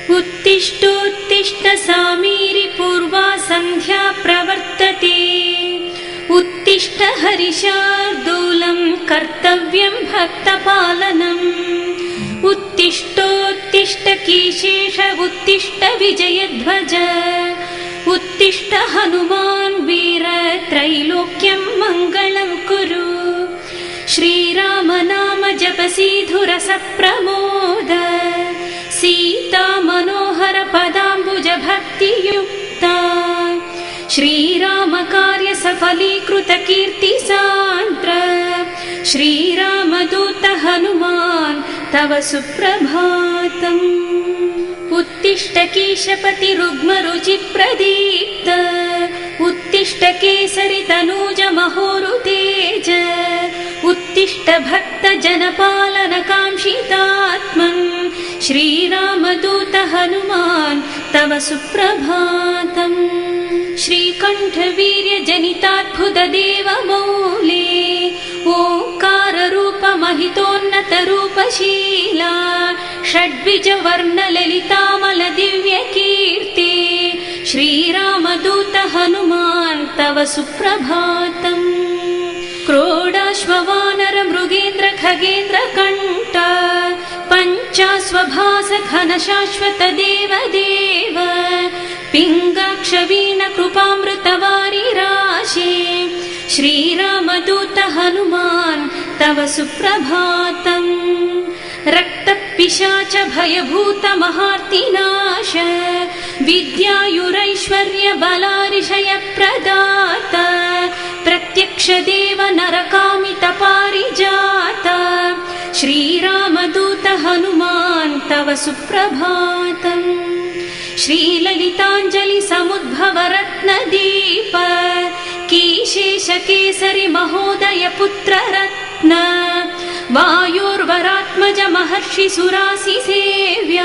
उत्तिष्ठोत्तिष्ठ सामीरि पूर्वा सन्ध्या प्रवर्तते। उत्तिष्ठ हरिशार्दूलं कर्तव्यं भक्तपालनम्। उत्तिष्ठोत्तिष्ठ कीशेष उत्तिष्ठ विजयध्वज। उत्तिष्ठ हनुमान् वीर त्रैलोक्यं मङ्गलं कुरु। श्रीराम नाम जप सीधुरस प्रमोद। सीता मनोहर पदाम्बुज भक्तियुक्ता। श्रीराम कार्य सफलीकृत कीर्ति सान्द्र। श्रीराम दूत हनुमान् तव सुप्रभातम्। उत्तिष्ठ केशपति रुग्म रुचि प्रदीप्त। उत्तिष्ठ केसरि तनूज महोरुतेज। उत्तिष्ठ भक्त जनपालन काङ्क्षितात्मन्। श्रीराम दूत हनुमान् तव सुप्रभातम्। श्रीकण्ठ वीर्य जनिताद्भुत देव मौले। ओंकार रूप महितोन्नत रूपशीला। षड्विज वर्ण ललितामल दिव्य कीर्ति। श्रीराम दूत हनुमान् तव सुप्रभातम्। क्रोडाश्ववानर मृगेन्द्र खगेन्द्र कण्ठ। पञ्चाश्वभास घन शाश्वत देव देव। पिङ्गाक्ष वीण कृपामृत वारि राशे। श्रीराम दूत हनुमान् तव सुप्रभातम्। रक्त पिशाच भयभूत महार्तिनाश। विद्यायुरैश्वर्य बलारिषय प्रदात। प्रत्यक्ष देव नरकामित पारिजात। श्रीराम दूत हनुमान् तव सुप्रभातम्। श्रीललिताञ्जलि समुद्भव रत्न दीप। कीशेष केसरि महोदय पुत्र रत्न। वायुर्वरात्मज महर्षि सुरासि सेव्य।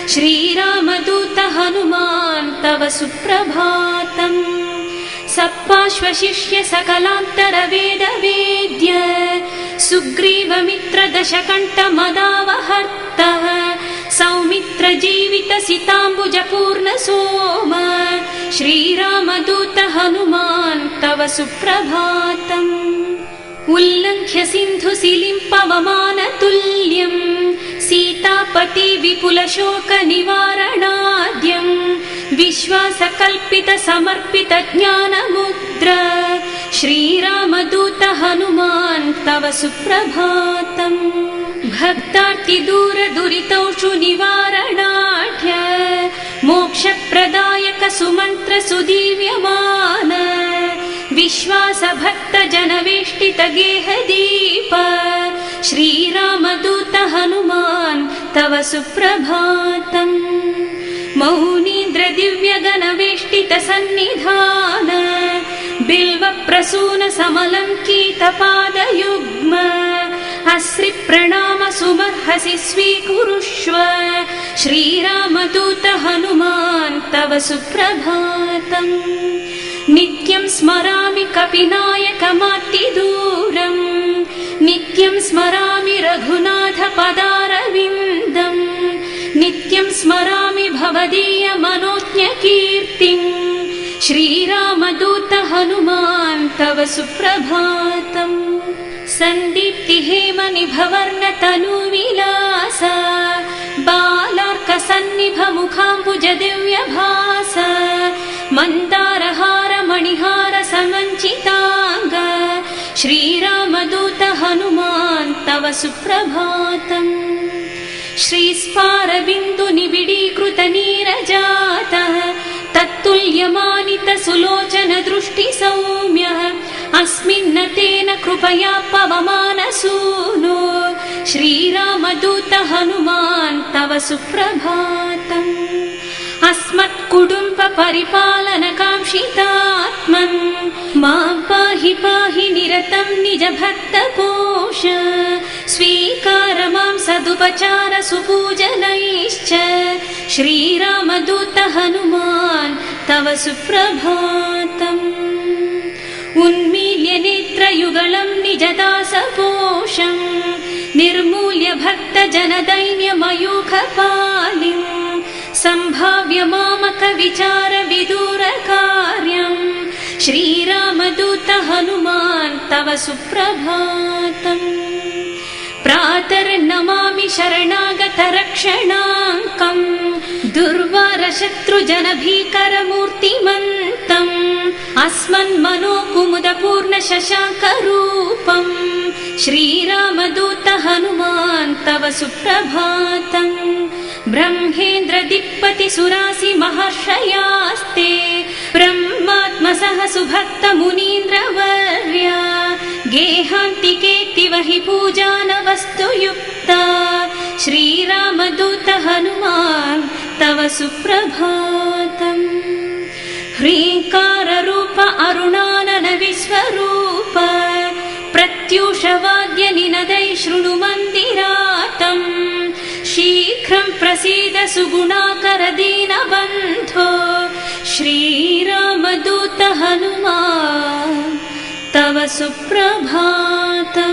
श्रीराम दूत हनुमान् तव सुप्रभातम्। सप्पाश्व शिष्य सकलान्तर वेद वेद्य। सुग्रीव मित्र दशकण्ठ मदावहर्त। सौमित्र जीवित सिताम्बुज पूर्ण सोम। श्रीराम दूत हनुमान् तव सुप्रभातम्। उल्लङ्घ्य सिन्धु सिलिं पवमान तुल्यम्। सीतापति विपुल शोक निवारणाद्यम्। विश्वास कल्पित समर्पित ज्ञान मुद्र। श्रीराम दूत हनुमान् तव सुप्रभातम्। भक्तार्ति दूर दुरितौषु निवारणाढ्य। मोक्ष प्रदायक सुमन्त्र सुदीव्यमान। विश्वास भक्त जन वेष्टित गेह दीप। श्रीराम दूत हनुमान् तव सुप्रभातम्। मौनीन्द्र दिव्य गण वेष्टित सन्निधान। बिल्व प्रसून समलङ्कित पादयुग्म। अश्रि प्रणाम सुमर्हसि स्वीकुरुष्व। श्रीराम दूत हनुमान् तव सुप्रभातम्। नित्यं स्मरामि कपिनायकमातिदूरम्। नित्यं स्मरामि रघुनाथ पदारविन्दम्। नित्यं स्मरामि भवदीय मनोज्ञ कीर्तिम्। श्रीराम दूत हनुमान् तव सुप्रभातम्। सन्दीप्ति हेम निभवर्ण तनु विलास। बालार्क सन्निभ मुखाम्बुज दिव्य भास। मन्दारहार मणिहार समञ्चितांग। श्रीराम दूत हनुमान् तव सुप्रभातम्। श्रीस्फार बिन्दु निबिडीकृत नीरजात। तत्तुल्यमानित सुलोचन दृष्टि सौम्य। अस्मिन् तेन कृपया पवमान सूनो। श्रीराम दूत हनुमान् तव सुप्रभातम्। अस्मत् कुटुम्ब परिपालन काङ्क्षितात्मन्। मां पाहि पाहि निरतं निज भक्त पोष। स्वीकार मां सदुपचार सुपूजनैश्च। श्रीराम दूत हनुमान् तव सुप्रभातम्। उन्मील्य नेत्रयुगलं निज दासपोषम्। निर्मूल्य भक्तजनदैन्यमयूखपालिं सम्भाव्य मामकविचारविदूरकार्यम् श्रीरामदूत हनुमान् तव सुप्रभातम् प्रातर्नमामि शरणागतरक्षणाङ्कम् दुर्वारशत्रुजनभीकरमूर्तिमन्तम् अस्मन्मनोकुमुदपूर्णशशाङ्करूपम् श्रीरामदूत हनुमान् तव सुप्रभातम् ब्रह्मेन्द्रदिक्पतिसुरासि महर्षयास्ते ब्रह्मात्मसह सुभक्तमुनीन्द्रवर्य गेहान्तिकेति वहि पूजानवस्तुयुक्ता श्रीरामदूत हनुमान् तव सुप्रभातम् ह्रीङ्काररूप अरुणानन विश्वरूप प्रत्यूषवाद्य निनदै शृणु मन्दिरातम् शीघ्रं प्रसीद सुगुणाकर दीनबन्धो श्रीरामदूत हनुमान् तव सुप्रभातम्।